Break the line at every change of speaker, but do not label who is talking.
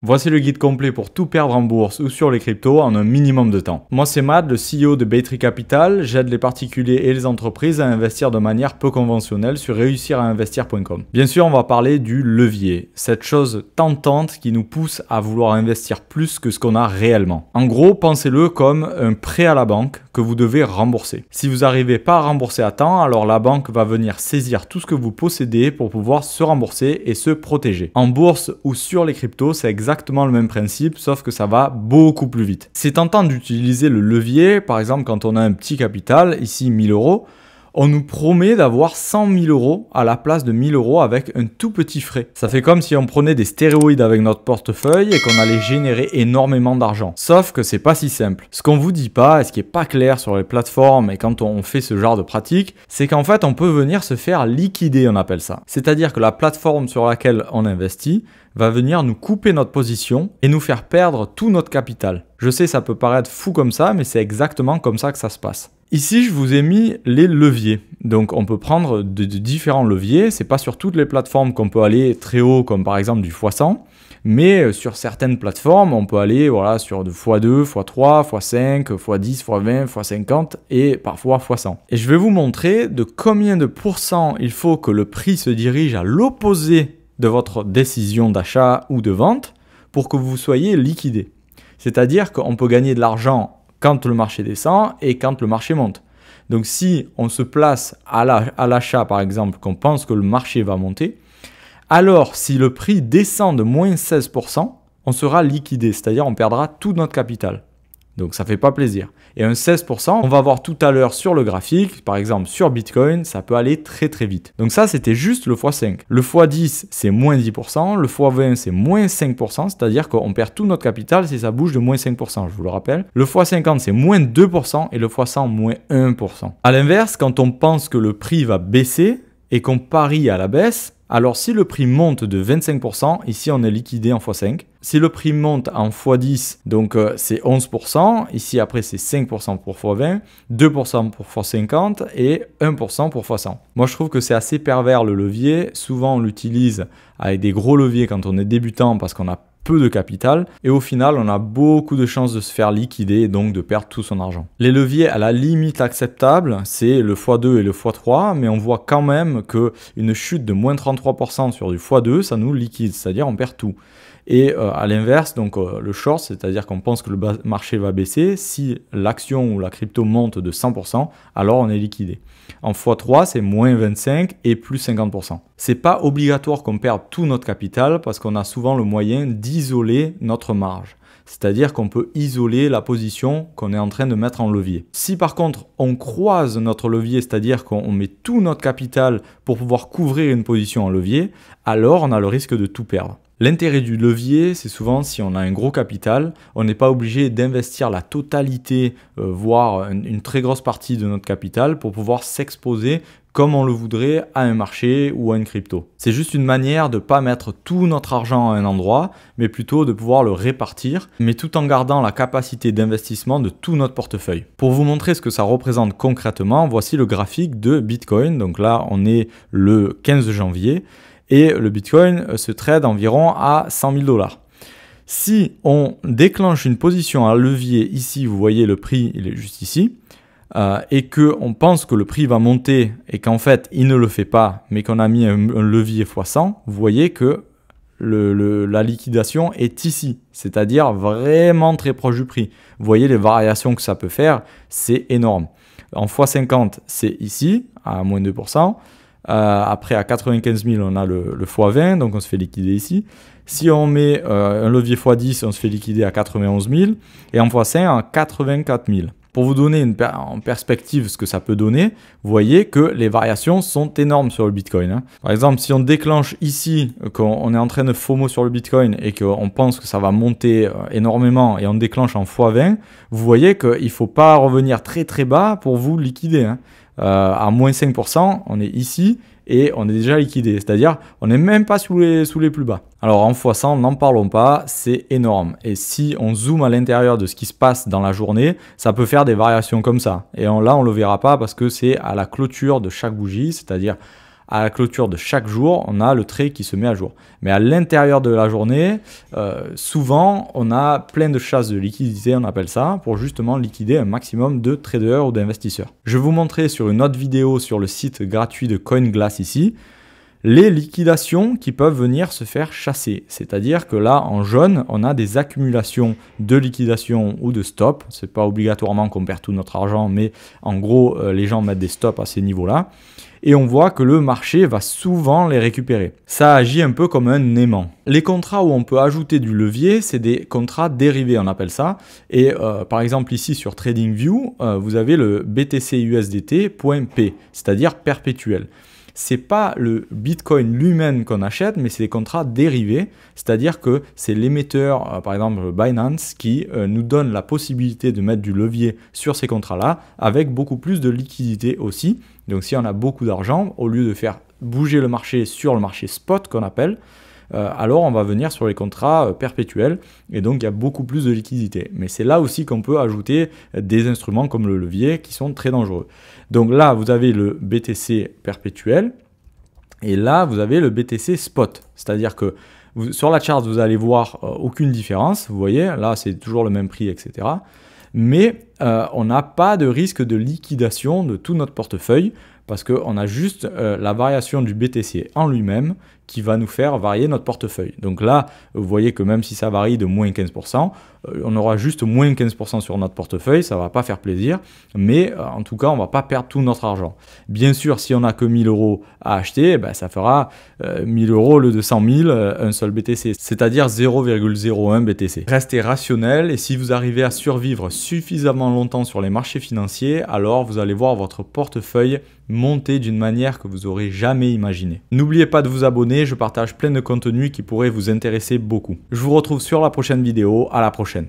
Voici le guide complet pour tout perdre en bourse ou sur les cryptos en un minimum de temps. Moi c'est Matt, le CEO de Baytree Capital. J'aide les particuliers et les entreprises à investir de manière peu conventionnelle sur réussirainvestir.com. Bien sûr, on va parler du levier, cette chose tentante qui nous pousse à vouloir investir plus que ce qu'on a réellement. En gros, pensez-le comme un prêt à la banque que vous devez rembourser. Si vous n'arrivez pas à rembourser à temps, alors la banque va venir saisir tout ce que vous possédez pour pouvoir se rembourser et se protéger. En bourse ou sur les cryptos, c'est exactement le même principe, sauf que ça va beaucoup plus vite. C'est tentant d'utiliser le levier, par exemple quand on a un petit capital, ici 1000 euros, on nous promet d'avoir 100 000 euros à la place de 1000 euros avec un tout petit frais. Ça fait comme si on prenait des stéroïdes avec notre portefeuille et qu'on allait générer énormément d'argent. Sauf que c'est pas si simple. Ce qu'on vous dit pas et ce qui est pas clair sur les plateformes et quand on fait ce genre de pratique, c'est qu'en fait on peut venir se faire liquider, on appelle ça. C'est-à-dire que la plateforme sur laquelle on investit va venir nous couper notre position et nous faire perdre tout notre capital. Je sais, ça peut paraître fou comme ça, mais c'est exactement comme ça que ça se passe. Ici, je vous ai mis les leviers. Donc, on peut prendre de différents leviers. C'est pas sur toutes les plateformes qu'on peut aller très haut, comme par exemple du x100. Mais sur certaines plateformes, on peut aller sur de x2, x3, x5, x10, x20, x50 et parfois x100. Et je vais vous montrer de combien de pourcents il faut que le prix se dirige à l'opposé de votre décision d'achat ou de vente pour que vous soyez liquidé. C'est-à-dire qu'on peut gagner de l'argent quand le marché descend et quand le marché monte. Donc si on se place à l'achat par exemple, qu'on pense que le marché va monter, alors si le prix descend de moins 16%, on sera liquidé, c'est-à-dire on perdra tout notre capital. Donc ça fait pas plaisir. Et un 16%, on va voir tout à l'heure sur le graphique, par exemple sur Bitcoin, ça peut aller très très vite. Donc ça c'était juste le x5. Le x10 c'est moins 10%, le x20 c'est moins 5%, c'est-à-dire qu'on perd tout notre capital si ça bouge de moins 5%, je vous le rappelle. Le x50 c'est moins 2% et le x100 moins 1%. A l'inverse, quand on pense que le prix va baisser et qu'on parie à la baisse, alors si le prix monte de 25%, ici on est liquidé en x5. Si le prix monte en x10, donc c'est 11%, ici après c'est 5% pour x20, 2% pour x50 et 1% pour x100. Moi je trouve que c'est assez pervers le levier, souvent on l'utilise avec des gros leviers quand on est débutant parce qu'on a peu de capital et au final on a beaucoup de chances de se faire liquider et donc de perdre tout son argent. Les leviers à la limite acceptable c'est le x2 et le x3 mais on voit quand même que une chute de moins 33% sur du x2 ça nous liquide, c'est-à-dire on perd tout. Et à l'inverse, donc le short, c'est-à-dire qu'on pense que le marché va baisser, si l'action ou la crypto monte de 100%, alors on est liquidé. En x3, c'est moins 25 et plus 50%. C'est pas obligatoire qu'on perde tout notre capital parce qu'on a souvent le moyen d'isoler notre marge. C'est-à-dire qu'on peut isoler la position qu'on est en train de mettre en levier. Si par contre on croise notre levier, c'est-à-dire qu'on met tout notre capital pour pouvoir couvrir une position en levier, alors on a le risque de tout perdre. L'intérêt du levier, c'est souvent si on a un gros capital, on n'est pas obligé d'investir la totalité, voire une très grosse partie de notre capital pour pouvoir s'exposer comme on le voudrait à un marché ou à une crypto. C'est juste une manière de ne pas mettre tout notre argent à un endroit, mais plutôt de pouvoir le répartir, mais tout en gardant la capacité d'investissement de tout notre portefeuille. Pour vous montrer ce que ça représente concrètement, voici le graphique de Bitcoin. Donc là, on est le 15 janvier. Et le Bitcoin se trade environ à 100 000 $. Si on déclenche une position à levier ici, vous voyez le prix, il est juste ici, et qu'on pense que le prix va monter et qu'en fait il ne le fait pas, mais qu'on a mis un levier x100, vous voyez que la liquidation est ici, c'est-à-dire vraiment très proche du prix. Vous voyez les variations que ça peut faire, c'est énorme. En x50, c'est ici, à moins 2%. Après à 95 000 on a le x20 donc on se fait liquider ici. Si on met un levier x10 on se fait liquider à 91 000 et en x5 à 84 000. Pour vous donner en perspective ce que ça peut donner, vous voyez que les variations sont énormes sur le Bitcoin. Par exemple, si on déclenche ici, qu'on est en train de FOMO sur le Bitcoin et qu'on pense que ça va monter énormément et on déclenche en x20, vous voyez qu'il ne faut pas revenir très très bas pour vous liquider. À moins 5%, on est ici et on est déjà liquidé. C'est-à-dire, on n'est même pas sous les plus bas. Alors en x100, n'en parlons pas, c'est énorme. Et si on zoome à l'intérieur de ce qui se passe dans la journée, ça peut faire des variations comme ça. Et là, on ne le verra pas parce que c'est à la clôture de chaque bougie, c'est-à-dire à la clôture de chaque jour, on a le trade qui se met à jour. Mais à l'intérieur de la journée, souvent, on a plein de chasses de liquidité, on appelle ça, pour justement liquider un maximum de traders ou d'investisseurs. Je vais vous montrer sur une autre vidéo sur le site gratuit de CoinGlass ici, les liquidations qui peuvent venir se faire chasser. C'est-à-dire que là, en jaune, on a des accumulations de liquidation ou de stop. Ce n'est pas obligatoirement qu'on perd tout notre argent, mais en gros, les gens mettent des stops à ces niveaux-là. Et on voit que le marché va souvent les récupérer. Ça agit un peu comme un aimant. Les contrats où on peut ajouter du levier, c'est des contrats dérivés, on appelle ça. Et par exemple ici sur TradingView, vous avez le BTC USDT.P, c'est-à-dire perpétuel. C'est pas le Bitcoin lui-même qu'on achète, mais c'est des contrats dérivés, c'est-à-dire que c'est l'émetteur, par exemple Binance, qui nous donne la possibilité de mettre du levier sur ces contrats-là, avec beaucoup plus de liquidité aussi. Donc si on a beaucoup d'argent, au lieu de faire bouger le marché sur le marché spot qu'on appelle, alors on va venir sur les contrats perpétuels et donc il y a beaucoup plus de liquidité. Mais c'est là aussi qu'on peut ajouter des instruments comme le levier qui sont très dangereux. Donc là, vous avez le BTC perpétuel et là, vous avez le BTC spot. C'est-à-dire que sur la chart, vous allez voir aucune différence. Vous voyez, là, c'est toujours le même prix, etc. Mais on n'a pas de risque de liquidation de tout notre portefeuille parce qu'on a juste la variation du BTC en lui-même qui va nous faire varier notre portefeuille. Donc là, vous voyez que même si ça varie de moins 15%, on aura juste moins 15% sur notre portefeuille, ça ne va pas faire plaisir, mais en tout cas, on ne va pas perdre tout notre argent. Bien sûr, si on n'a que 1000 € à acheter, ben, ça fera 1000 € au lieu de 100 000, un seul BTC, c'est-à-dire 0,01 BTC. Restez rationnel et si vous arrivez à survivre suffisamment longtemps sur les marchés financiers, alors vous allez voir votre portefeuille monter d'une manière que vous n'aurez jamais imaginé. N'oubliez pas de vous abonner, je partage plein de contenus qui pourraient vous intéresser beaucoup. Je vous retrouve sur la prochaine vidéo, à la prochaine.